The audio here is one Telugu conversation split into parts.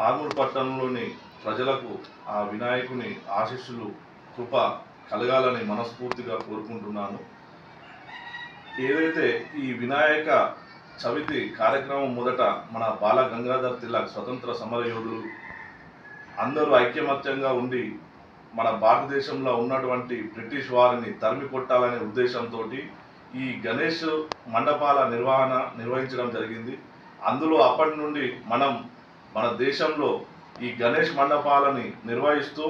ఆర్మూర్ పట్టణంలోని ప్రజలకు ఆ వినాయకుని ఆశీస్సులు కృప కలగాలని మనస్ఫూర్తిగా కోరుకుంటున్నాను. ఏదైతే ఈ వినాయక చవితి కార్యక్రమం మొదట మన బాల గంగాధర్ తిలక్ స్వతంత్ర సమరయోధులు అందరూ ఐక్యమత్యంగా ఉండి మన భారతదేశంలో ఉన్నటువంటి బ్రిటిష్ వారిని తరిమి కొట్టాలనే ఉద్దేశంతో ఈ గణేష్ మండపాల నిర్వహించడం జరిగింది. అందులో అప్పటి నుండి మన దేశంలో ఈ గణేష్ మండపాలని నిర్వహిస్తూ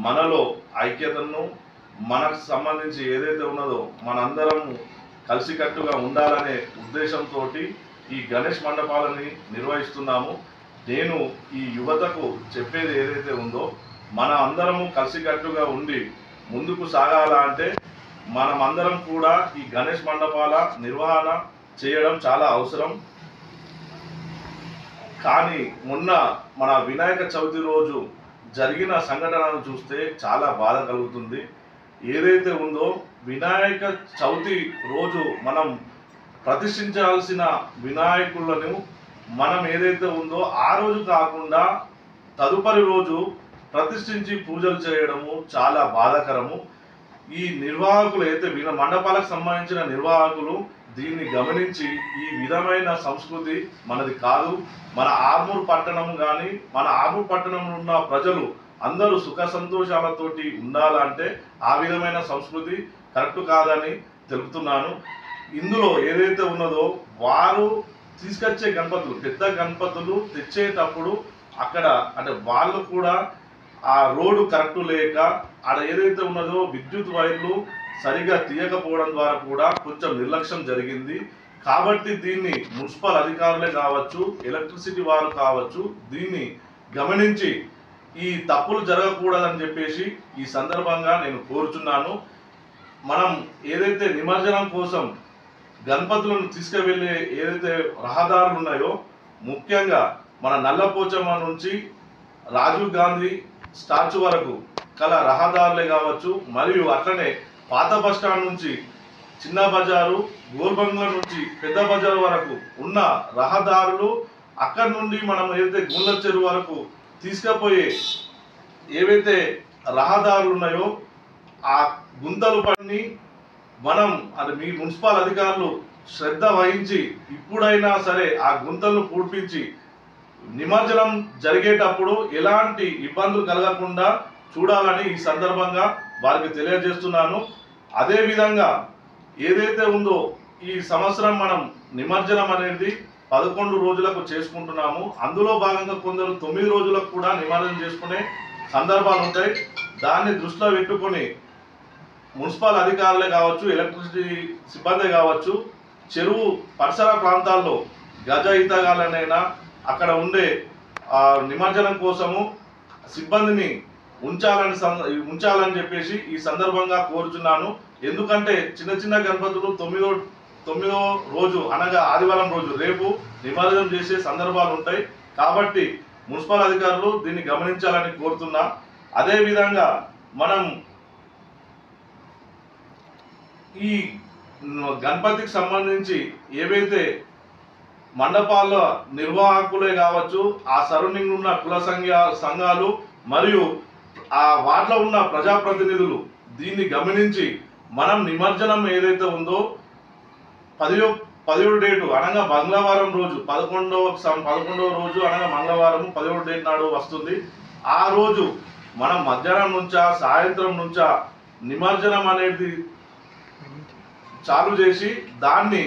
మనలో ఐక్యతను మనకు సంబంధించి ఏదైతే ఉన్నదో మనందరం కలిసికట్టుగా ఉండాలనే ఉద్దేశంతో ఈ గణేష్ మండపాలని నిర్వహిస్తున్నాము. నేను ఈ యువతకు చెప్పేది ఏదైతే ఉందో మన అందరము కలిసికట్టుగా ఉండి ముందుకు సాగాల అంటే మనమందరం కూడా ఈ గణేష్ మండపాల నిర్వహణ చేయడం చాలా అవసరం. కానీ మొన్న మన వినాయక చవితి రోజు జరిగిన సంఘటనను చూస్తే చాలా బాధ కలుగుతుంది. ఏదైతే ఉందో వినాయక చవితి రోజు మనం ప్రతిష్ఠించాల్సిన వినాయకులను మనం ఏదైతే ఉందో ఆ రోజు కాకుండా తదుపరి రోజు ప్రతిష్ఠించి పూజలు చేయడము చాలా బాధాకరము. ఈ నిర్వాహకులు అయితే మండపాలకు సంబంధించిన నిర్వాహకులు దీన్ని గమనించి ఈ విధమైన సంస్కృతి మనది కాదు, మన ఆర్మూర్ పట్టణం కానీ మన ఆర్మూర్ పట్టణంలో ఉన్న ప్రజలు అందరూ సుఖ సంతోషాలతోటి ఉండాలంటే ఆ విధమైన సంస్కృతి కరెక్ట్ కాదని తెలుపుతున్నాను. ఇందులో ఏదైతే ఉన్నదో వారు తీసుకొచ్చే గణపతులు పెద్ద గణపతులు తెచ్చేటప్పుడు అక్కడ అంటే వాళ్ళు కూడా ఆ రోడ్డు కరెక్ట్ లేక అక్కడ ఏదైతే ఉన్నదో విద్యుత్ వైర్లు సరిగా తీయకపోవడం ద్వారా కూడా కొంచెం నిర్లక్ష్యం జరిగింది. కాబట్టి దీన్ని మున్సిపల్ అధికారులే కావచ్చు, ఎలక్ట్రిసిటీ వారు కావచ్చు, దీన్ని గమనించి ఈ తప్పులు జరగకూడదని చెప్పేసి ఈ సందర్భంగా నేను కోరుచున్నాను. మనం ఏదైతే నిమజ్జనం కోసం గణపతులను తీసుకువెళ్ళే ఏదైతే రహదారులు ఉన్నాయో ముఖ్యంగా మన నల్లపోచమ్మ నుంచి రాజీవ్ గాంధీ స్టాచ్యూ వరకు కల రహదారులే కావచ్చు, మరియు అట్లనే పాత బస్టాండ్ నుంచి చిన్న బజారు, గోల్బంగ్లా నుంచి పెద్ద బజారు వరకు ఉన్న రహదారులు అక్కడి నుండి మనం ఏదైతే గుండ్ల చెరువు వరకు తీసుకుపోయే ఏవైతే రహదారులు ఉన్నాయో ఆ గుంతలు పడిని మనం అది మీ మున్సిపల్ అధికారులు శ్రద్ధ వహించి ఇప్పుడైనా సరే ఆ గుంతలను పూడ్పించి నిమజ్జనం జరిగేటప్పుడు ఎలాంటి ఇబ్బందులు కలగకుండా చూడాలని ఈ సందర్భంగా వారికి తెలియజేస్తున్నాను. అదేవిధంగా ఏదైతే ఉందో ఈ సంవత్సరం మనం నిమజ్జనం అనేది 11 రోజులకు చేసుకుంటున్నాము. అందులో భాగంగా కొందరు 9 రోజులకు కూడా నిమజ్జనం చేసుకునే సందర్భాలు ఉంటాయి. దాన్ని దృష్టిలో పెట్టుకొని మున్సిపల్ అధికారులే కావచ్చు, ఎలక్ట్రిసిటీ సిబ్బంది కావచ్చు, చెరువు పరిసర ప్రాంతాల్లో గజ ఈతగాళ్ళనైనా అక్కడ ఉండే నిమజ్జనం కోసము సిబ్బందిని ఉంచాలని చెప్పేసి ఈ సందర్భంగా కోరుచున్నాను. ఎందుకంటే చిన్న చిన్న గణపతులు 9వ రోజు అనగా ఆదివారం రోజు రేపు నిమజ్జనం చేసే సందర్భాలు ఉంటాయి. కాబట్టి మున్సిపల్ అధికారులు దీన్ని గమనించాలని కోరుతున్నా. అదేవిధంగా మనం ఈ గణపతికి సంబంధించి ఏవైతే మండపాల నిర్వాహకులే కావచ్చు, ఆ సరౌండింగ్ ఉన్న కుల సంఘాలు మరియు ఆ వాటిలో ఉన్న ప్రజాప్రతినిధులు దీన్ని గమనించి మనం నిమజ్జనం ఏదైతే ఉందో 17 డేటు అనగా మంగళవారం రోజు 11వ రోజు అనగా మంగళవారం 17 డేట్ నాడు వస్తుంది. ఆ రోజు మనం మధ్యాహ్నం నుంచా సాయంత్రం నుంచా నిమజ్జనం అనేది చాలు చేసి దాన్ని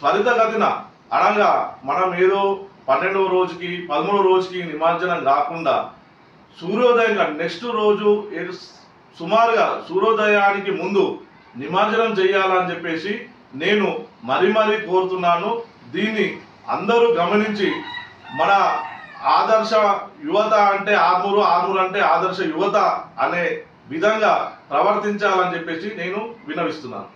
త్వరితగతిన అనగా మనం ఏదో 12వ రోజుకి 13వ రోజుకి నిమజ్జనం కాకుండా సూర్యోదయంగా నెక్స్ట్ రోజు సుమారుగా సూర్యోదయానికి ముందు నిమజ్జనం చేయాలని చెప్పేసి నేను మరీ కోరుతున్నాను. దీన్ని అందరూ గమనించి మన ఆదర్శ యువత అంటే ఆర్మూర్ అంటే ఆదర్శ యువత అనే విధంగా ప్రవర్తించాలని చెప్పేసి నేను విన్నవిస్తున్నాను.